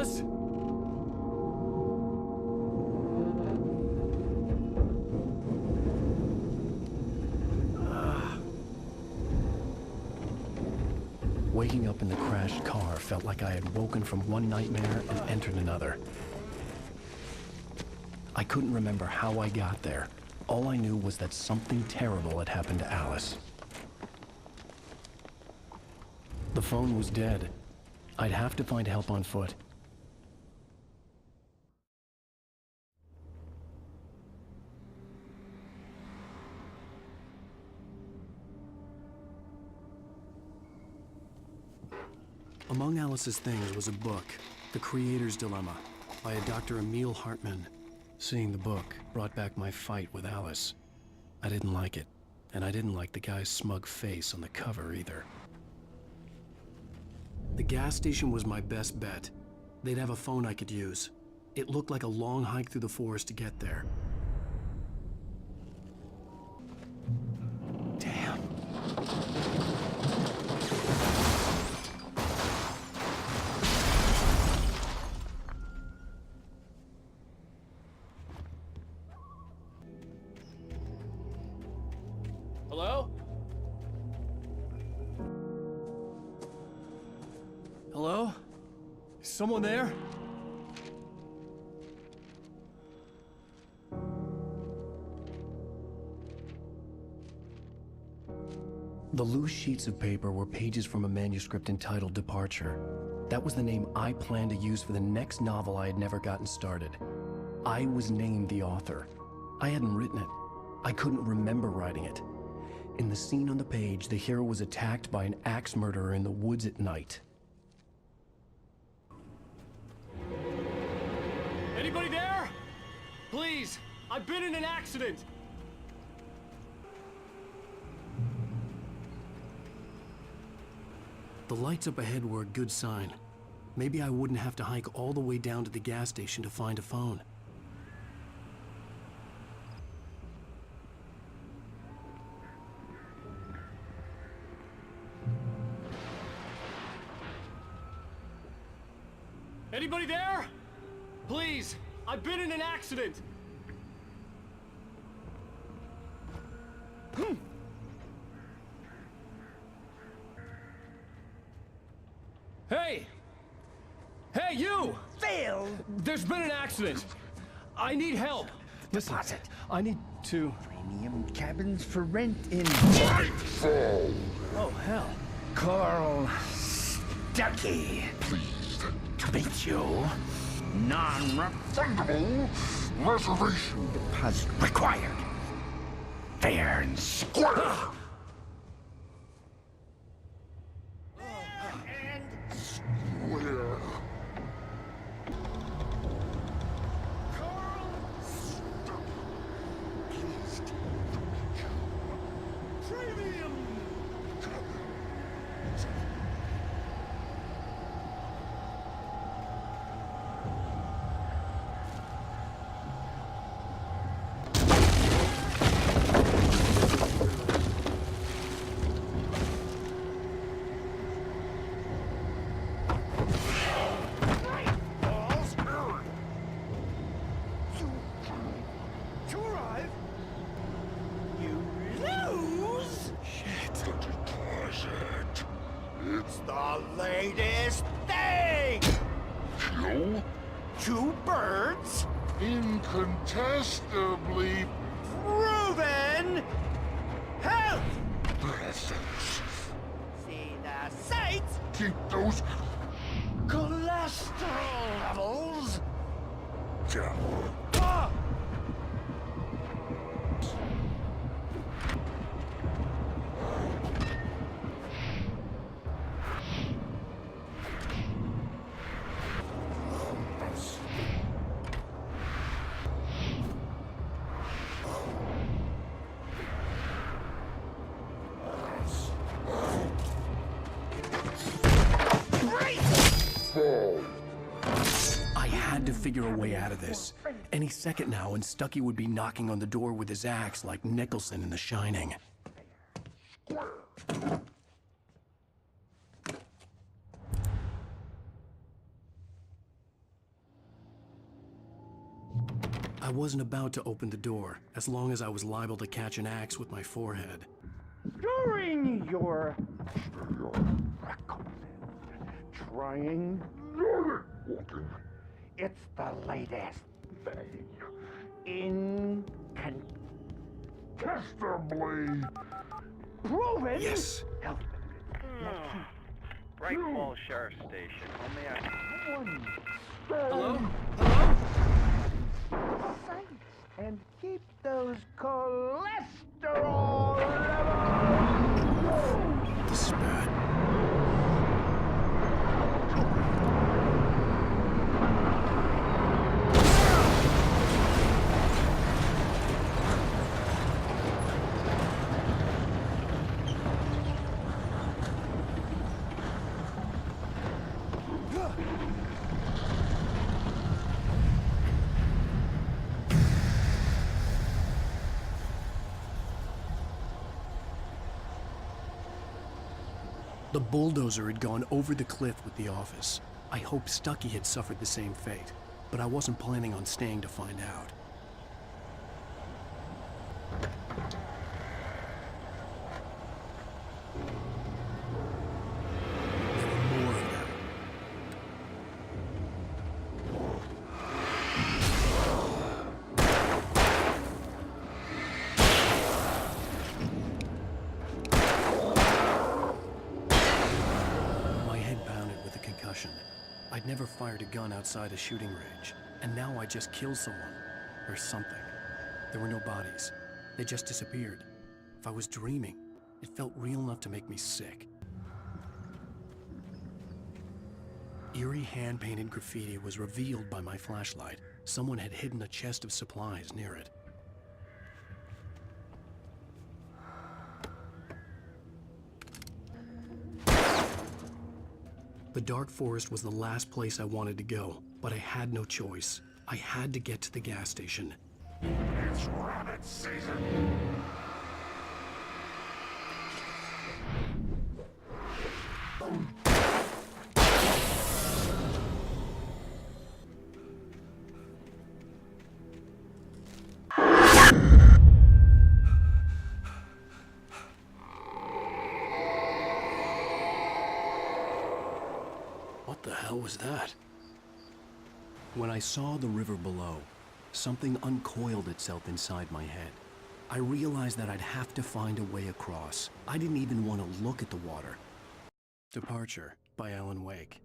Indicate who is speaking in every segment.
Speaker 1: Alice? Waking up in the crashed car felt like I had woken from one nightmare and entered another. I couldn't remember how I got there. All I knew was that something terrible had happened to Alice. The phone was dead. I'd have to find help on foot. Among Alice's things was a book, The Creator's Dilemma, by a Dr. Emil Hartman. Seeing the book brought back my fight with Alice. I didn't like it, and I didn't like the guy's smug face on the cover either. The gas station was my best bet. They'd have a phone I could use. It looked like a long hike through the forest to get there. Damn. Hello? Hello? Is someone there? The loose sheets of paper were pages from a manuscript entitled Departure. That was the name I planned to use for the next novel I had never gotten started. I was named the author. I hadn't written it. I couldn't remember writing it. In the scene on the page, the hero was attacked by an axe murderer in the woods at night. Anybody there? Please, I've been in an accident. The lights up ahead were a good sign. Maybe I wouldn't have to hike all the way down to the gas station to find a phone. Anybody there? Please, I've been in an accident. Hey! Hey, you!
Speaker 2: Phil!
Speaker 1: There's been an accident. I need help. Listen,
Speaker 2: Deposit.
Speaker 1: I need to...
Speaker 2: Premium cabins for rent in...
Speaker 1: Oh, hell.
Speaker 2: Carl Stuckey.
Speaker 3: Pleased
Speaker 2: To meet you. Non-refundable
Speaker 3: reservation
Speaker 2: deposit required. Fair and square.
Speaker 3: where
Speaker 2: To arrive, you lose.
Speaker 3: the deposit. It's
Speaker 2: The latest thing.
Speaker 3: kill
Speaker 2: Two birds,
Speaker 3: incontestably
Speaker 2: proven health.
Speaker 3: blessings.
Speaker 2: See the sights,
Speaker 3: Keep those
Speaker 2: cholesterol levels.
Speaker 3: down.
Speaker 2: Ah!
Speaker 1: I had to figure a way out of this. Any second now, and Stuckey would be knocking on the door with his axe like Nicholson in The Shining. I wasn't about to open the door, as long as I was liable to catch an axe with my forehead.
Speaker 2: During your trying,
Speaker 3: Woken.
Speaker 2: it's the latest thing in
Speaker 3: Testably.
Speaker 2: proven
Speaker 1: Yes!
Speaker 2: health benefits.
Speaker 4: Bright Falls Sheriff Station. Only I...
Speaker 2: One
Speaker 1: Hello?
Speaker 2: sight and keep those cholesterol levels.
Speaker 1: This is bad. The bulldozer had gone over the cliff with the office. I hoped Stucky had suffered the same fate, but I wasn't planning on staying to find out. There were more of them. My head pounded with a concussion. I'd never fired a gun outside a shooting range, and now I just killed someone. Or something. There were no bodies. They just disappeared. If I was dreaming, it felt real enough to make me sick. Eerie hand-painted graffiti was revealed by my flashlight. Someone had hidden a chest of supplies near it. The dark forest was the last place I wanted to go, but I had no choice. I had to get to the gas station.
Speaker 3: It's rabbit season.
Speaker 1: What the hell was that? When I saw the river below, something uncoiled itself inside my head. I realized that I'd have to find a way across. I didn't even want to look at the water. Departure by Alan Wake.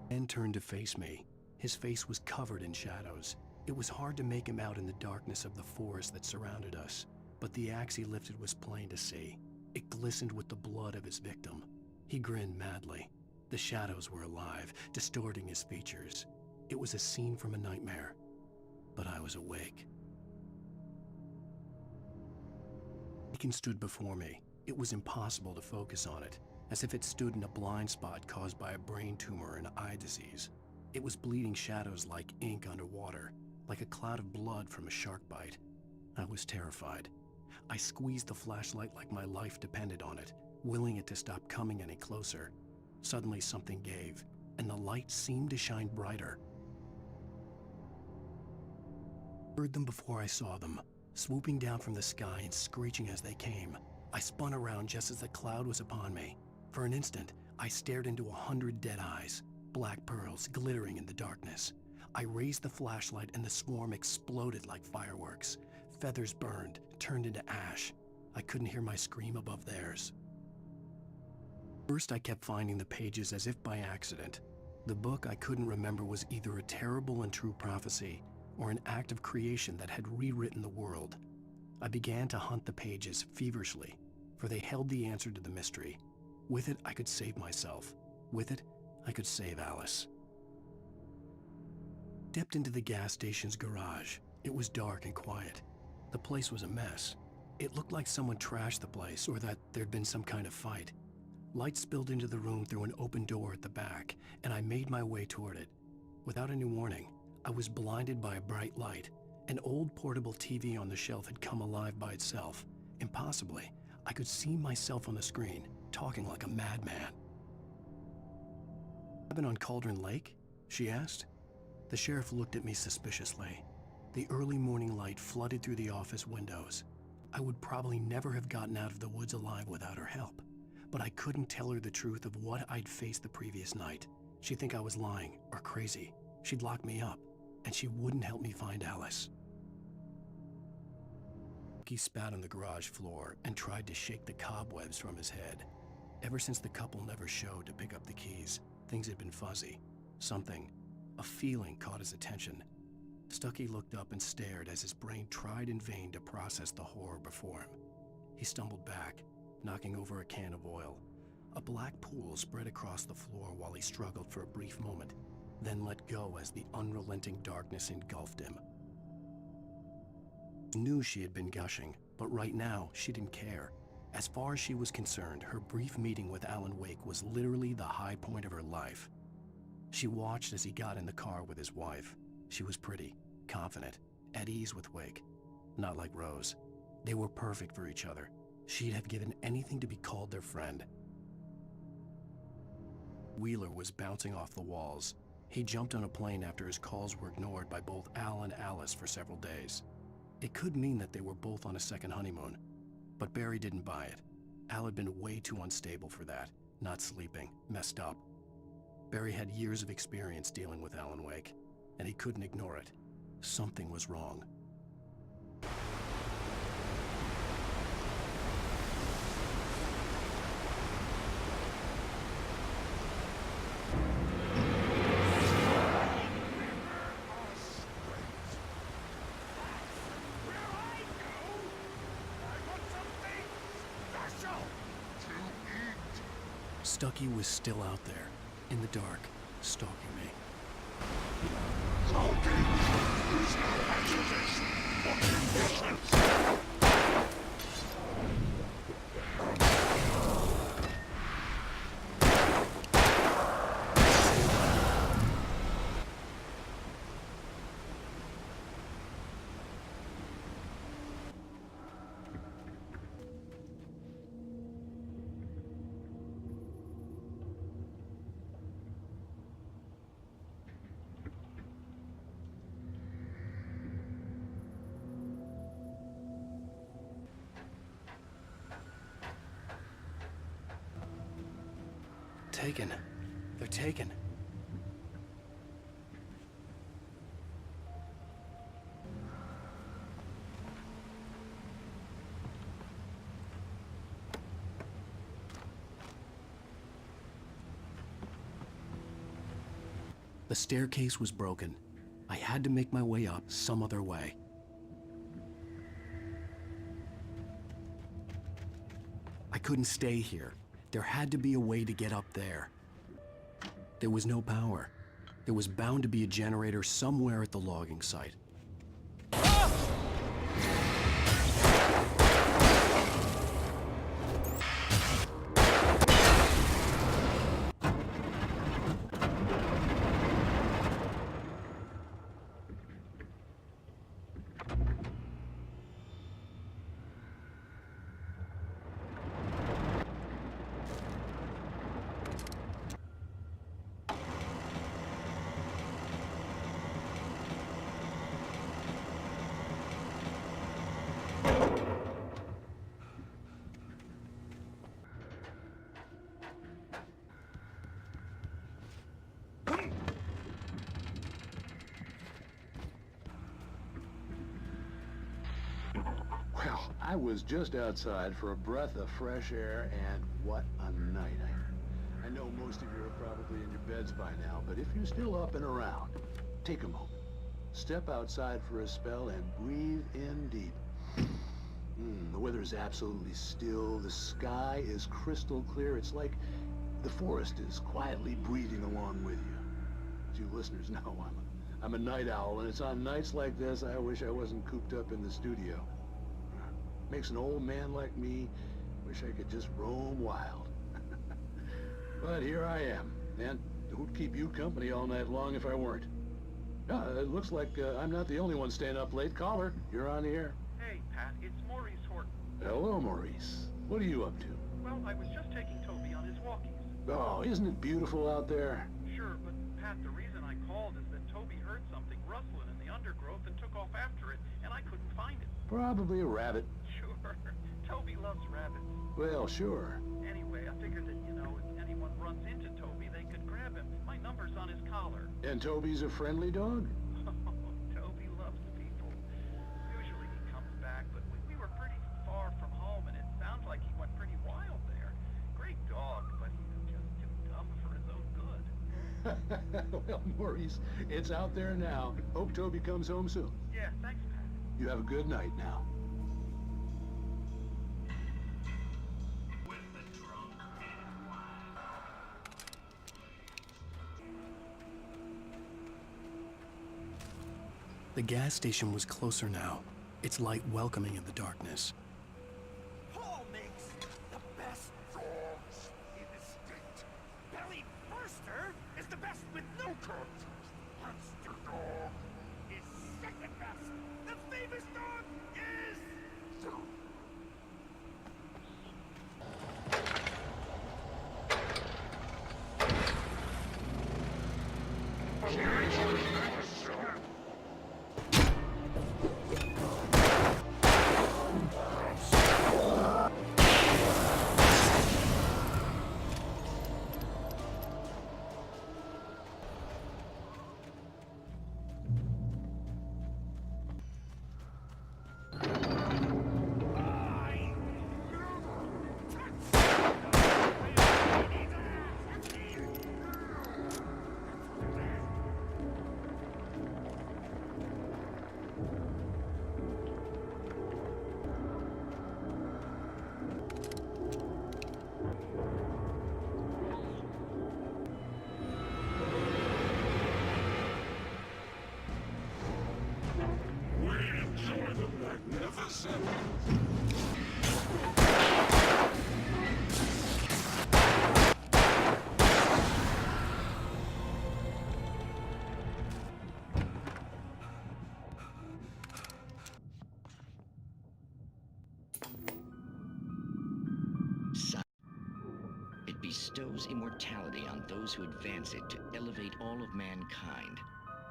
Speaker 1: Ben turned to face me. His face was covered in shadows. It was hard to make him out in the darkness of the forest that surrounded us, but the axe he lifted was plain to see. It glistened with the blood of his victim. He grinned madly. The shadows were alive, distorting his features. It was a scene from a nightmare, but I was awake. Beacon stood before me. It was impossible to focus on it, as if it stood in a blind spot caused by a brain tumor and eye disease. It was bleeding shadows like ink underwater, like a cloud of blood from a shark bite. I was terrified. I squeezed the flashlight like my life depended on it, willing it to stop coming any closer. Suddenly something gave, and the light seemed to shine brighter. I heard them before I saw them, swooping down from the sky and screeching as they came. I spun around just as the cloud was upon me. For an instant, I stared into 100 dead eyes, black pearls glittering in the darkness. I raised the flashlight and the swarm exploded like fireworks. Feathers burned, turned into ash. I couldn't hear my scream above theirs. First, I kept finding the pages as if by accident. The book I couldn't remember was either a terrible and true prophecy or an act of creation that had rewritten the world. I began to hunt the pages feverishly, for they held the answer to the mystery. With it, I could save myself. With it, I could save Alice. I stepped into the gas station's garage. It was dark and quiet. The place was a mess. It looked like someone trashed the place or that there'd been some kind of fight. Light spilled into the room through an open door at the back, and I made my way toward it. Without any warning, I was blinded by a bright light. An old portable TV on the shelf had come alive by itself. Impossibly, I could see myself on the screen, talking like a madman. Cabin on Cauldron Lake? she asked. The sheriff looked at me suspiciously. The early morning light flooded through the office windows. I would probably never have gotten out of the woods alive without her help, but I couldn't tell her the truth of what I'd faced the previous night. She'd think I was lying or crazy. She'd lock me up, and she wouldn't help me find Alice. He spat on the garage floor and tried to shake the cobwebs from his head. Ever since the couple never showed to pick up the keys, things had been fuzzy. Something, a feeling, caught his attention. Stucky looked up and stared as his brain tried in vain to process the horror before him. He stumbled back, knocking over a can of oil. A black pool spread across the floor while he struggled for a brief moment, then let go as the unrelenting darkness engulfed him. He knew she had been gushing, but right now she didn't care. As far as she was concerned, her brief meeting with Alan Wake was literally the high point of her life. She watched as he got in the car with his wife. She was pretty, confident, at ease with Wake. Not like Rose. They were perfect for each other. She'd have given anything to be called their friend. Wheeler was bouncing off the walls. He jumped on a plane after his calls were ignored by both Al and Alice for several days. It could mean that they were both on a second honeymoon, but Barry didn't buy it. Al had been way too unstable for that, not sleeping, messed up. Barry had years of experience dealing with Alan Wake, and he couldn't ignore it. Something was wrong. Stucky was still out there, in the dark, stalking me. Taken. They're taken. The staircase was broken. I had to make my way up some other way. I couldn't stay here. There had to be a way to get up there. There was no power. There was bound to be a generator somewhere at the logging site.
Speaker 5: Well, I was just outside for a breath of fresh air, and what a night. I know most of you are probably in your beds by now, but if you're still up and around, take a moment. Step outside for a spell and breathe in deep. The weather's absolutely still. The sky is crystal clear. It's like the forest is quietly breathing along with you. As you listeners know, I'm a night owl, and it's on nights like this I wish I wasn't cooped up in the studio. Makes an old man like me wish I could just roam wild. But here I am, and who'd keep you company all night long if I weren't? It looks like I'm not the only one staying up late. Caller, you're on the air.
Speaker 4: Hey, Pat, it's Maurice Horton.
Speaker 5: Hello, Maurice. What are you up to?
Speaker 4: Well, I was just taking Toby on his walkies.
Speaker 5: Oh, isn't it beautiful out there?
Speaker 4: Sure, but Pat, the reason I
Speaker 6: rustling in the undergrowth and took off after it, and I couldn't find it.
Speaker 5: Probably a rabbit.
Speaker 6: Sure. Toby loves rabbits.
Speaker 5: Well, sure.
Speaker 6: Anyway, I figured that, if anyone runs into Toby, they could grab him. My number's on his collar.
Speaker 5: And Toby's a friendly dog?
Speaker 6: Toby loves people. Usually he comes back, but we were pretty far from home, and it sounds like he went pretty wild there. Great dog, but he's just too dumb for his own good.
Speaker 5: Well, Maurice, it's out there now. Hope Toby comes home soon.
Speaker 6: Yeah, thanks, Pat.
Speaker 5: You have a good night now.
Speaker 1: The gas station was closer now, its light welcoming in the darkness.
Speaker 7: Paul makes the best dogs in the state. Belly Burster is the best with no cuts. Monster Dog is second best. The famous dog is...
Speaker 8: It bestows immortality on those who advance it to elevate all of mankind.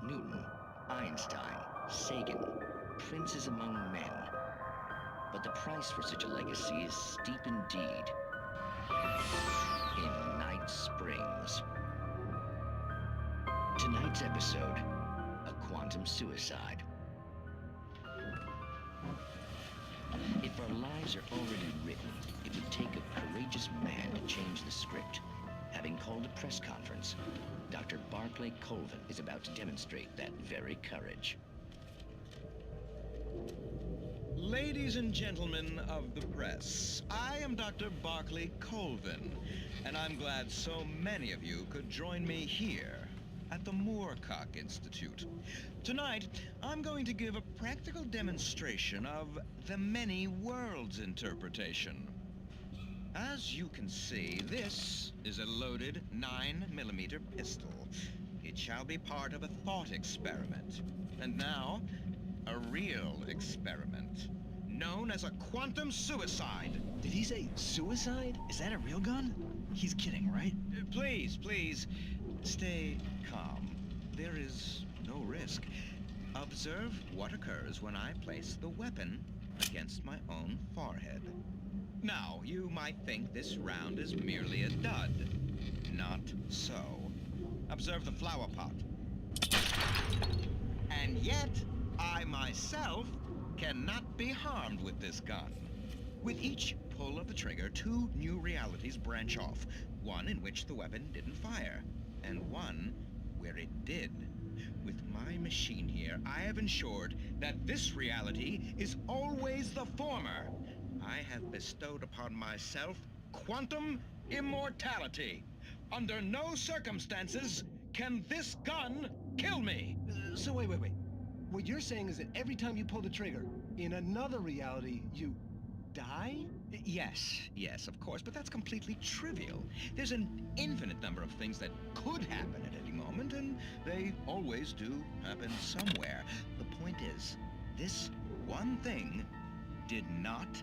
Speaker 8: Newton, Einstein, Sagan, princes among men. But the price for such a legacy is steep indeed. In Night Springs. Tonight's episode, a quantum suicide. If our lives are already written, it would take a courageous man to change the script. Having called a press conference, Dr. Barclay Colvin is about to demonstrate that very courage.
Speaker 9: Ladies and gentlemen of the press, I am Dr. Barclay Colvin, and I'm glad so many of you could join me here at the Moorcock Institute. Tonight, I'm going to give a practical demonstration of the many worlds interpretation. As you can see, this is a loaded 9mm pistol. It shall be part of a thought experiment. And now, a real experiment, known as a quantum suicide.
Speaker 10: Did he say suicide? Is that a real gun? He's kidding, right?
Speaker 9: Please, stay calm. There is no risk. Observe what occurs when I place the weapon against my own forehead. Now, you might think this round is merely a dud. Not so. Observe the flower pot. And yet, I myself cannot be harmed with this gun. With each pull of the trigger, two new realities branch off. One in which the weapon didn't fire, and one where it did. With my machine here, I have ensured that this reality is always the former. I have bestowed upon myself quantum immortality. Under no circumstances can this gun kill me.
Speaker 10: So wait. What you're saying is that every time you pull the trigger, in another reality, you die?
Speaker 9: Yes, of course, but that's completely trivial. There's an infinite number of things that could happen at any moment, and they always do happen somewhere. The point is, this one thing did not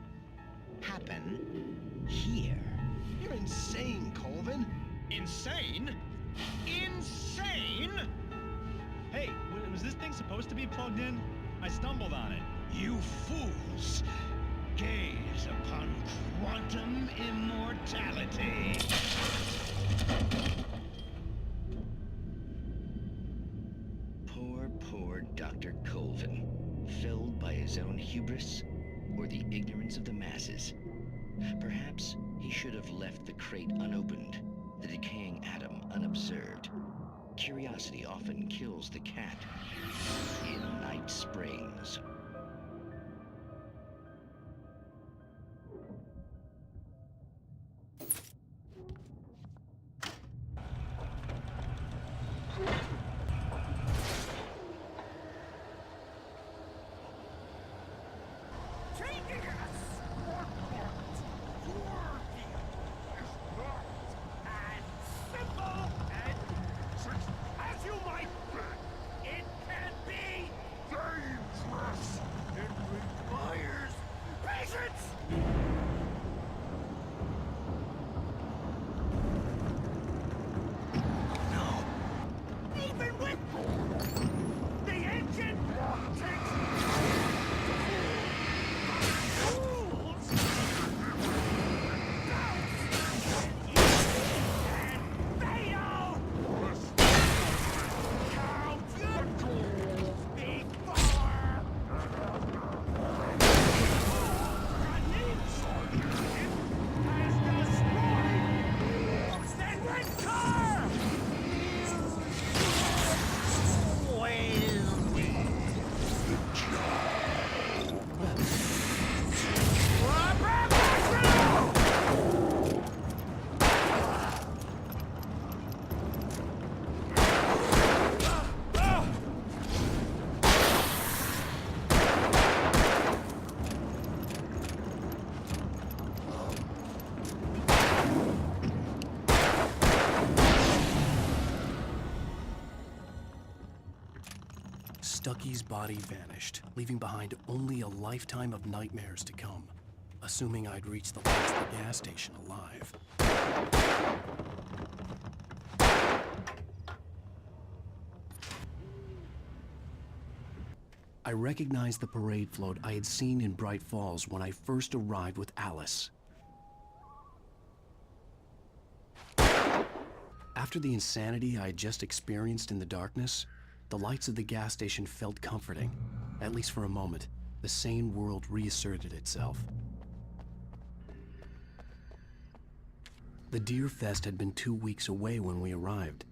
Speaker 9: happen here.
Speaker 10: You're insane, Colvin.
Speaker 9: Insane? Insane?
Speaker 11: Hey, was this thing supposed to be plugged in? I stumbled on it.
Speaker 7: You fools! Gaze upon quantum immortality!
Speaker 8: Poor Dr. Colvin. Felled by his own hubris or the ignorance of the masses. Perhaps he should have left the crate unopened, the decaying atom unobserved. Curiosity often kills the cat. In Night Springs.
Speaker 1: Stucky's body vanished, leaving behind only a lifetime of nightmares to come, assuming I'd reached the lights of the gas station alive. I recognized the parade float I had seen in Bright Falls when I first arrived with Alice. After the insanity I had just experienced in the darkness, the lights of the gas station felt comforting. At least for a moment, the sane world reasserted itself. The Deer Fest had been 2 weeks away when we arrived.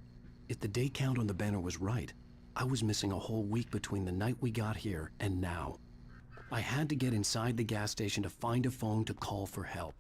Speaker 1: If the day count on the banner was right, I was missing a whole week between the night we got here and now. I had to get inside the gas station to find a phone to call for help.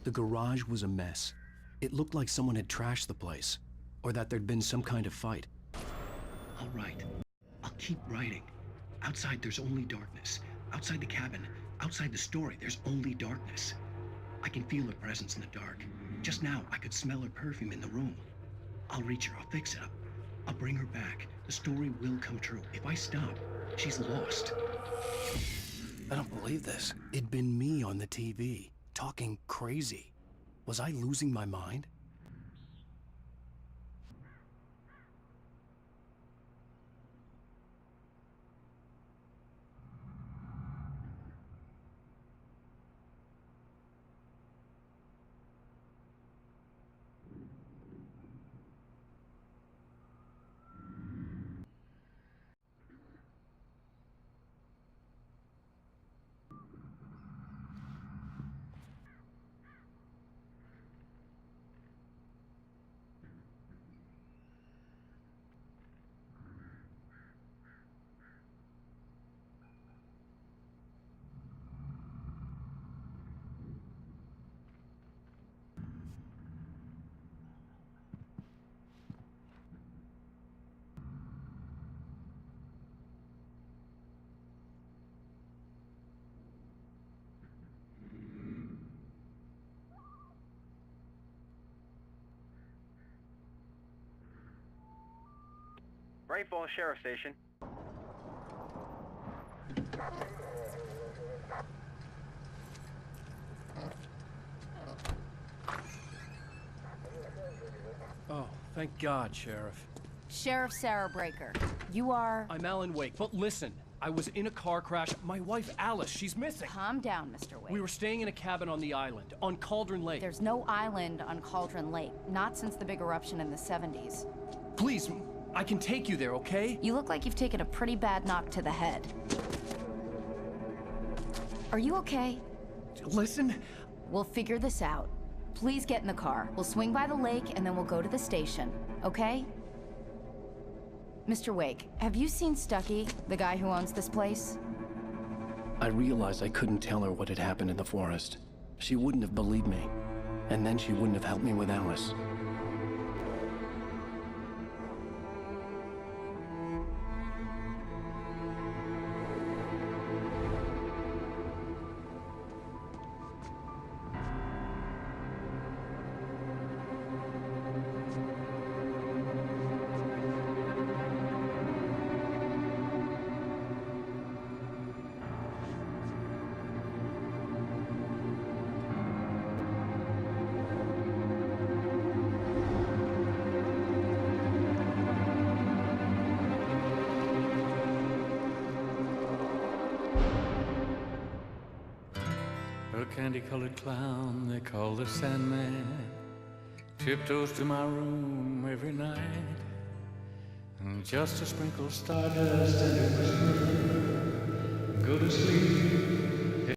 Speaker 1: The garage was a mess. It looked like someone had trashed the place, or that there'd been some kind of fight.
Speaker 12: I'll write. I'll keep writing. Outside, there's only darkness. Outside the cabin, outside the story, there's only darkness. I can feel her presence in the dark. Just now, I could smell her perfume in the room. I'll reach her. I'll fix it up. I'll bring her back. The story will come true. If I stop, she's lost.
Speaker 1: I don't believe this. It'd been me on the TV, talking crazy. Was I losing my mind?
Speaker 4: Great Falls Sheriff Station.
Speaker 1: Oh, thank God, Sheriff.
Speaker 13: Sheriff Sarah Breaker. You are...
Speaker 1: I'm Alan Wake, but listen. I was in a car crash. My wife, Alice, she's missing.
Speaker 13: Calm down, Mr. Wake.
Speaker 1: We were staying in a cabin on the island, on Cauldron Lake.
Speaker 13: There's no island on Cauldron Lake. Not since the big eruption in the 70s.
Speaker 1: Please, I can take you there, okay?
Speaker 13: You look like you've taken a pretty bad knock to the head. Are you okay?
Speaker 1: Listen.
Speaker 13: We'll figure this out. Please get in the car. We'll swing by the lake and then we'll go to the station, okay? Mr. Wake, have you seen Stucky, the guy who owns this place?
Speaker 1: I realized I couldn't tell her what had happened in the forest. She wouldn't have believed me. And then she wouldn't have helped me with Alice.
Speaker 14: A candy-colored clown they call the Sandman tiptoes to my room every night, and just to sprinkle stardust and a whisper, go to sleep.